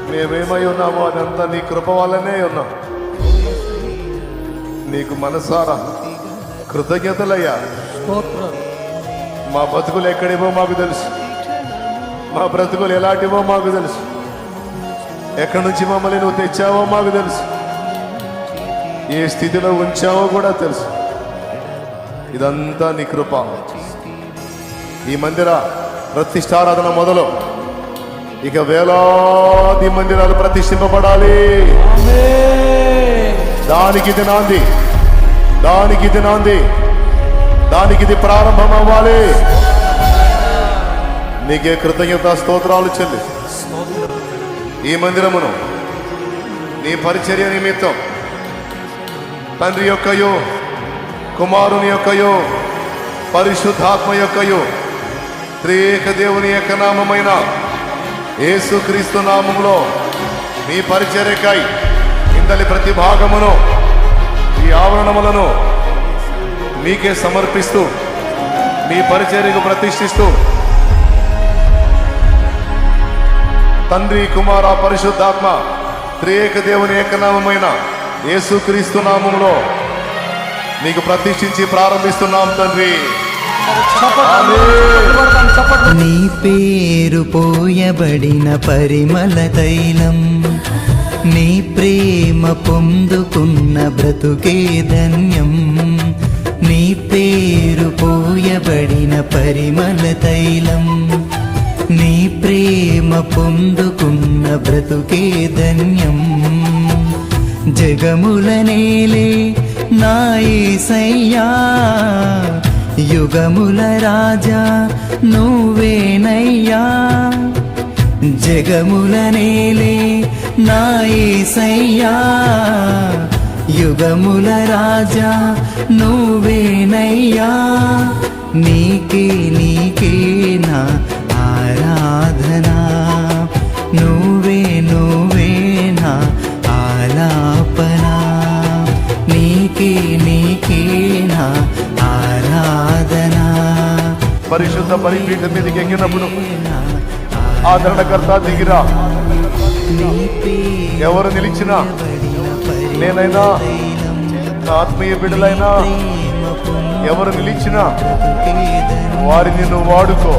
మేమేమై ఉన్నామో అదంతా నీ కృప వల్లనే ఉన్నాం. నీకు మనసారా కృతజ్ఞతలయ్యా. మా బతుకులు ఎక్కడివో మాకు తెలుసు, మా బ్రతుకులు ఎలాంటివో మాకు తెలుసు, ఎక్కడి నుంచి మమ్మల్ని నువ్వు తెచ్చావో మాకు తెలుసు, ఏ స్థితిలో ఉంచావో కూడా తెలుసు. ఇదంతా నీ కృప. ఈ మందిర ప్రతిష్టారాధన మొదలు ఇక వేలాది మందిరాలు ప్రతిష్ఠింపబడాలి. దానికి ఇది నాంది, దానికి ఇది నాంది, దానికి ఇది ప్రారంభం అవ్వాలి. నీకే కృతజ్ఞత స్తోత్రాలు చెల్లి. ఈ మందిరమును నీ పరిచర్య నిమిత్తం తండ్రి యొక్కయో, కుమారుని యొక్కయో, పరిశుద్ధాత్మ యొక్కయో, త్రియేక దేవుని యొక్క నామమైన యేసుక్రీస్తు నామములో మీ పరిచర్యకై ఇందలి ప్రతి భాగమును, ఈ ఆవరణములను మీకే సమర్పిస్తూ మీ పరిచర్యకు ప్రతిష్ఠిస్తూ తండ్రి, కుమార, పరిశుద్ధాత్మ త్రియేక దేవుని ఏకనామమైన యేసుక్రీస్తు నామములో మీకు ప్రతిష్ఠించి ప్రారంభిస్తున్నాం తండ్రి. నీ పేరు పోయబడిన పరిమళ తైలం, నీ ప్రేమ పొందుకున్న బ్రతుకే ధన్యం. నీ పేరు పోయబడిన పరిమళ తైలం, నీ ప్రేమ పొందుకున్న బ్రతుకే ధన్యం. జగముల నేలే నా యేసయ్యా, యుగముల రాజా నువ్వేనయ్యా. జగముల నేలే నా యేసయ్యా, యుగముల రాజా నువ్వేనయ్యా. నీకే నీకే నా ఆరాధనా, నువ్వే నువ్వే నా ఆలాపనా. నీకే నీకే నా ఆరాధనా. పరిశుద్ధ బలిపీఠం మీదకి ఎక్కినప్పుడు ఆదరణకర్త దిగిరా. ఎవరు నిలిచినా, నేనైనా నా ఆత్మీయ బిడ్డలైనా ఎవరు నిలిచినా వారిని నువ్వు వాడుకో.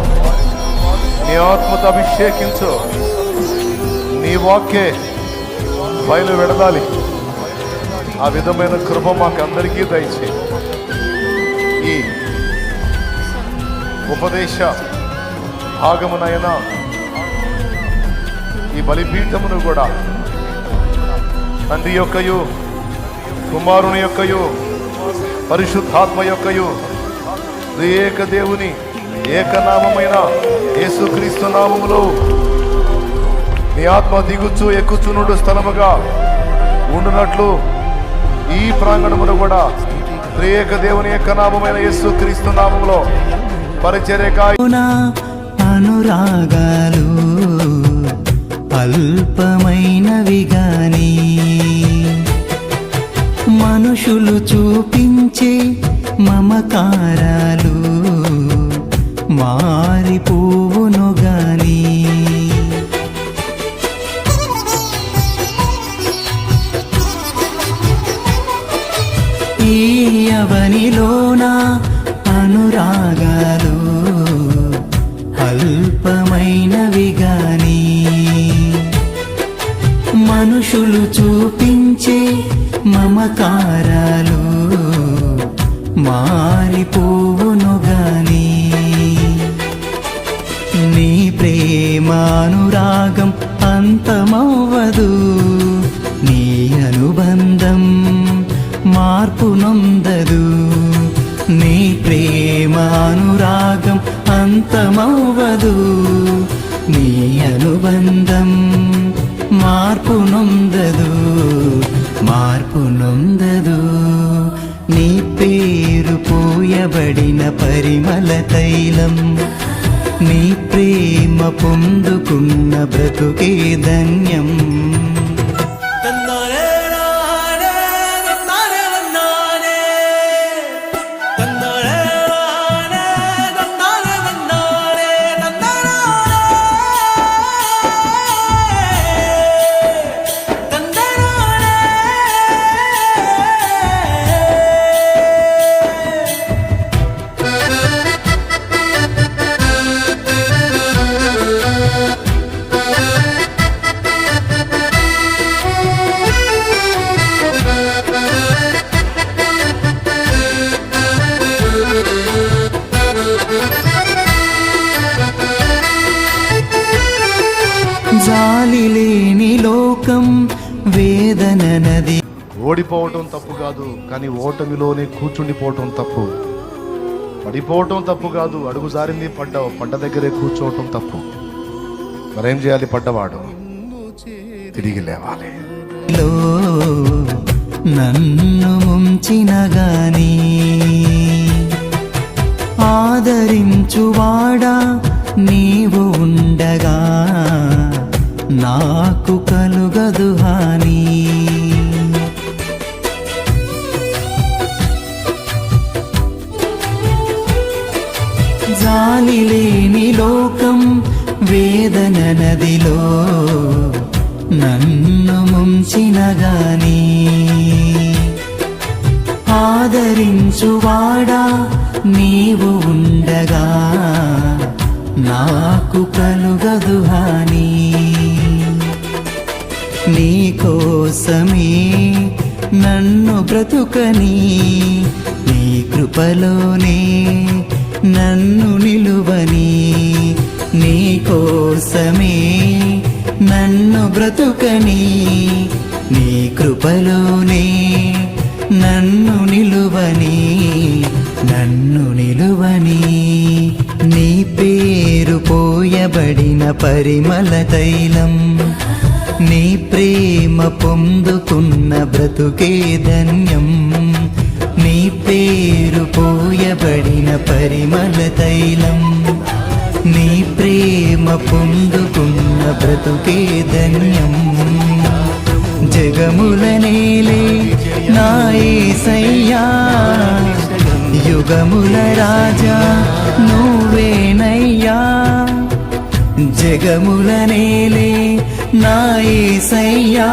నీ ఆత్మతో అభిషేకించు. నీ వాక్యే బయలు వెడదాలి. ఆ విధమైన కృప మాకు అందరికీ దయచేయి. ఈ ఉపదేశ భాగమునైనా ఈ బలిపీఠమును కూడా తండ్రి యొక్కయు, కుమారుని యొక్కయు, పరిశుద్ధాత్మ యొక్కయు, త్రియేక దేవుని ఏకనామమైన యేసుక్రీస్తు నామములో నీ ఆత్మ దిగుచు ఎక్కుచునుడు స్థలముగా ఉండునట్లు ఈ ప్రాంగణమును కూడా త్రియేక దేవుని యొక్క నామమైన యేసుక్రీస్తు నామములో పరిచర్యకాయ అనురాగాలు అల్పమైనవి గాని మనుషులు చూపించే మమకారాలు మారిపోవును గాని. ఈ అవనిలోన అనురాగాలు అల్పమైనవి గాని మనుషులు చూపించే మమకారాలు మారిపోవును గాని. నీ ప్రేమానురాగం అంతమవ్వదు, నీ అనుబంధం మార్పు నొందదు. నీ ప్రేమానురాగం అంతమవ్వదు, నీ అనుబంధం మార్పు నొందదు. నీ పేరు పోయబడిన పరిమళ తైలం, నీ ప్రేమ పొందుకున్న బ్రతుకే ధన్యం. జాలి లేని లోకం వేదన నది. ఓడిపోవటం తప్పు కాదు, కానీ ఓటమిలోనే కూర్చుండిపోవటం తప్పు. పడిపోవటం తప్పు కాదు, అడుగు జారింది పడ్డావు, పడ్డ దగ్గరే కూర్చోవటం తప్పు. మరేం చేయాలి? పడ్డవాడు తిరిగి లేవాలి. లో నన్ను ముంచిన గాని ఆదరించువాడా నీవు ఉండగా నాకు కలుగదు హాని. జాలి లేని లోకం వేదన నదిలో నన్ను ముంచిన గాని ఆదరించువాడా నీవు ఉండగా నాకు కలుగదు హాని. నీ కోసమే నన్ను బ్రతుకని, నీ కృపలోనే నన్ను నిలువని. నీ కోసమే నన్ను బ్రతుకని, నీ కృపలోనే నన్ను నిలువని. నీ పేరు పోయబడిన పరిమళ తైలం, నీ ప్రేమ పొందుకున్న బ్రతుకే ధన్యం. నీ పేరు పోయబడిన పరిమళ తైలం, నీ ప్రేమ పొందుకున్న బ్రతుకే ధన్యం. జగముల నేలే నా యేసయ్యా, యుగముల రాజా నువ్వేనయ్యా. జగముల నేలే నా యేసయ్యా,